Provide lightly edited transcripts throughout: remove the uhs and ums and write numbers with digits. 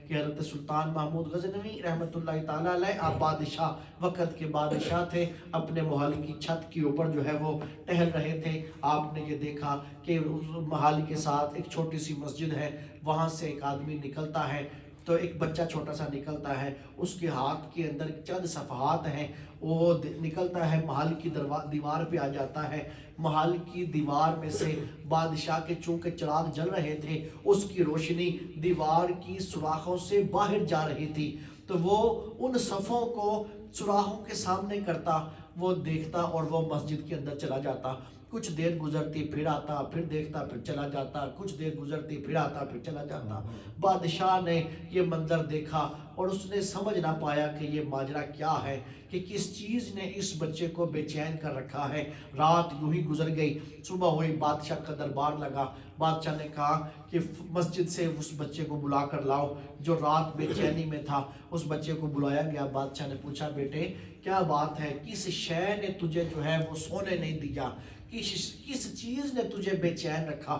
کہ حضرت سلطان محمود غزنوی رحمۃ اللہ تعالیٰ علیہ آپ بادشاہ وقت کے بادشاہ تھے، اپنے محل کی چھت کے اوپر جو ہے وہ ٹہل رہے تھے۔ آپ نے یہ دیکھا کہ محل کے ساتھ ایک چھوٹی سی مسجد ہے، وہاں سے ایک آدمی نکلتا ہے، تو ایک بچہ چھوٹا سا نکلتا ہے، اس کے ہاتھ کے اندر چند صفحات ہیں، وہ نکلتا ہے محل کی دیوار پہ آ جاتا ہے۔ محل کی دیوار میں سے بادشاہ کے چونکہ چراغ جل رہے تھے، اس کی روشنی دیوار کی سوراخوں سے باہر جا رہی تھی، تو وہ ان صفوں کو سوراخوں کے سامنے کرتا، وہ دیکھتا اور وہ مسجد کے اندر چلا جاتا۔ کچھ دیر گزرتی پھر آتا، پھر دیکھتا پھر چلا جاتا، کچھ دیر گزرتی پھر آتا پھر چلا جاتا۔ بادشاہ نے یہ منظر دیکھا اور اس نے سمجھ نہ پایا کہ یہ ماجرا کیا ہے، کہ کس چیز نے اس بچے کو بے چین کر رکھا ہے۔ رات یوں ہی گزر گئی، صبح ہوئی، بادشاہ کا دربار لگا۔ بادشاہ نے کہا کہ مسجد سے اس بچے کو بلا کر لاؤ جو رات بے چینی میں تھا۔ اس بچے کو بلایا گیا، بادشاہ نے پوچھا بیٹے کیا بات ہے، کس شے نے تجھے جو ہے وہ سونے نہیں دیا، کس چیز نے تجھے بے چین رکھا؟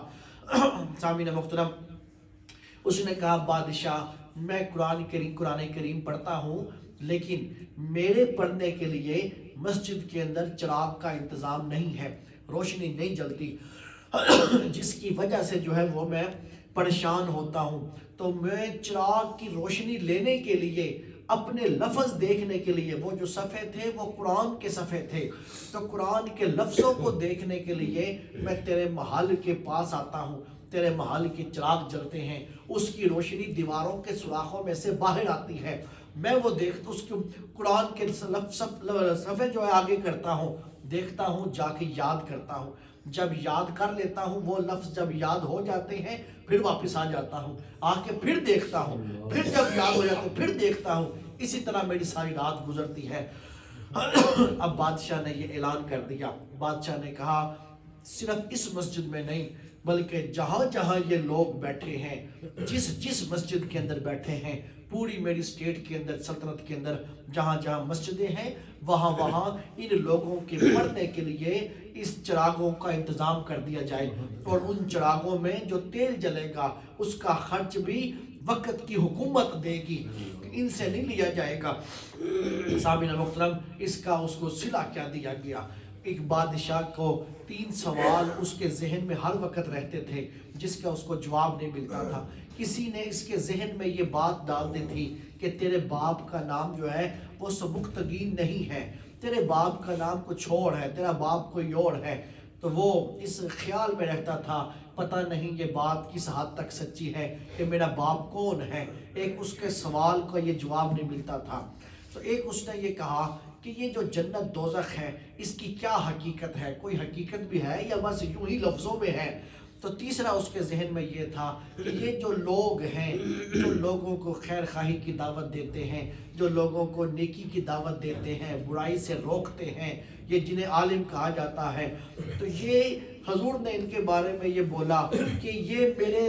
سامعین محترم، اس نے کہا بادشاہ میں قرآن کریم پڑھتا ہوں، لیکن میرے پڑھنے کے لیے مسجد کے اندر چراغ کا انتظام نہیں ہے، روشنی نہیں جلتی، جس کی وجہ سے جو ہے وہ میں پریشان ہوتا ہوں۔ تو میں چراغ کی روشنی لینے کے لیے، اپنے لفظ دیکھنے کے لیے، وہ جو صفحے تھے وہ قرآن کے صفحے تھے، تو قرآن کے لفظوں کو دیکھنے کے لیے میں تیرے محل کے پاس آتا ہوں، تیرے محل کے چراغ جلتے ہیں، اس کی روشنی دیواروں کے سوراخوں میں سے باہر آتی ہے، میں وہ دیکھتا، اس کے قرآن کے صفحے جو ہے آگے کرتا ہوں، دیکھتا ہوں، جا کے یاد کرتا ہوں، جب یاد کر لیتا ہوں، وہ لفظ جب یاد ہو جاتے ہیں پھر واپس آ جاتا ہوں، آ کے پھر دیکھتا ہوں، پھر جب یاد ہو جاتے ہیں پھر دیکھتا ہوں، اسی طرح میری ساری رات گزرتی ہے۔ اب بادشاہ نے یہ اعلان کر دیا، بادشاہ نے کہا صرف اس مسجد میں نہیں بلکہ جہاں جہاں یہ لوگ بیٹھے ہیں، جس مسجد کے اندر بیٹھے ہیں، پوری میری اسٹیٹ کے اندر، سلطنت کے اندر جہاں جہاں مسجدیں ہیں، وہاں وہاں ان لوگوں کے پڑھنے کے لیے اس چراغوں کا انتظام کر دیا جائے، اور ان چراغوں میں جو تیل جلے گا اس کا خرچ بھی وقت کی حکومت دے گی، ان سے نہیں لیا جائے گا۔ سامعین محترم، اس کو صلہ کیا دیا گیا؟ ایک بادشاہ کو 3 سوال اس کے ذہن میں ہر وقت رہتے تھے جس کا اس کو جواب نہیں ملتا تھا۔ کسی نے اس کے ذہن میں یہ بات ڈال دی تھی کہ تیرے باپ کا نام جو ہے وہ سبکتگین نہیں ہے، تیرے باپ کا نام کچھ اور ہے، تیرا باپ کوئی اور ہے، تو وہ اس خیال میں رہتا تھا پتہ نہیں یہ بات کس حد تک سچی ہے کہ میرا باپ کون ہے۔ ایک اس کے سوال کا یہ جواب نہیں ملتا تھا۔ تو ایک اس نے یہ کہا کہ یہ جو جنت دوزخ ہے اس کی کیا حقیقت ہے، کوئی حقیقت بھی ہے یا بس یوں ہی لفظوں میں ہے؟ تو تیسرا اس کے ذہن میں یہ تھا کہ یہ جو لوگ ہیں، جو لوگوں کو خیر خواہی کی دعوت دیتے ہیں، جو لوگوں کو نیکی کی دعوت دیتے ہیں، برائی سے روکتے ہیں، یہ جنہیں عالم کہا جاتا ہے، تو یہ حضور نے ان کے بارے میں یہ بولا کہ یہ میرے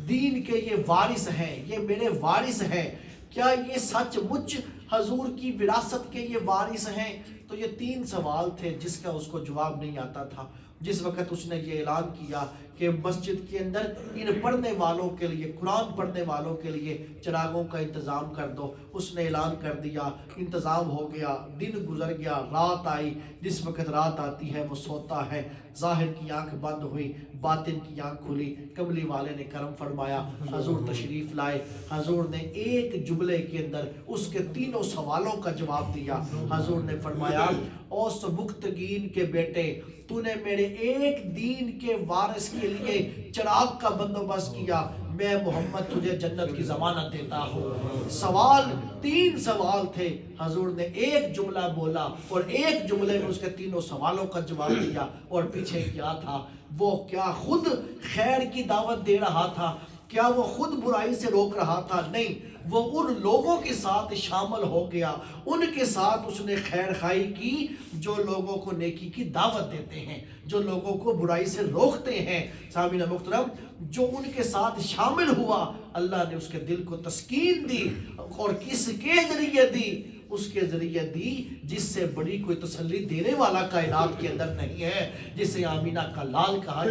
دین کے یہ وارث ہیں، یہ میرے وارث ہیں۔ کیا یہ سچ مچ حضور کی وراثت کے یہ وارث ہیں؟ تو یہ 3 سوال تھے جس کا اس کو جواب نہیں آتا تھا۔ جس وقت اس نے یہ اعلان کیا کہ مسجد کے اندر ان پڑھنے والوں کے لیے، قرآن پڑھنے والوں کے لیے چراغوں کا انتظام کر دو، اس نے اعلان کر دیا، انتظام ہو گیا، دن گزر گیا، رات آئی، جس وقت رات آتی ہے وہ سوتا ہے، ظاہر کی آنکھ بند ہوئی، باطن کی آنکھ کھلی، کملی والے نے کرم فرمایا، حضور تشریف لائے، حضور نے ایک جملے کے اندر اس کے 3 سوالوں کا جواب دیا۔ حضور نے فرمایا او سبکتگین کے بیٹے، تو نے میرے ایک دین کے وارث کے لیے چراغ کا بندوبست کیا، میں محمد تجھے جنت کی ضمانت دیتا ہوں۔ سوال 3 سوال تھے، حضور نے ایک جملہ بولا اور ایک جملے میں اس کے 3 سوالوں کا جواب دیا، اور پیچھے کیا تھا؟ وہ کیا خود خیر کی دعوت دے رہا تھا؟ کیا وہ خود برائی سے روک رہا تھا؟ نہیں، وہ ان لوگوں کے ساتھ شامل ہو گیا، ان کے ساتھ اس نے خیر خواہی کی جو لوگوں کو نیکی کی دعوت دیتے ہیں، جو لوگوں کو برائی سے روکتے ہیں۔ سامعین محترم، جو ان کے ساتھ شامل ہوا، اللہ نے اس کے دل کو تسکین دی، اور کس کے ذریعے دی؟ اس کے ذریعے دی جس سے بڑی کوئی تسلی دینے والا کائنات کے اندر نہیں ہے، جسے آمینہ کا لال کہا جاتا ہے۔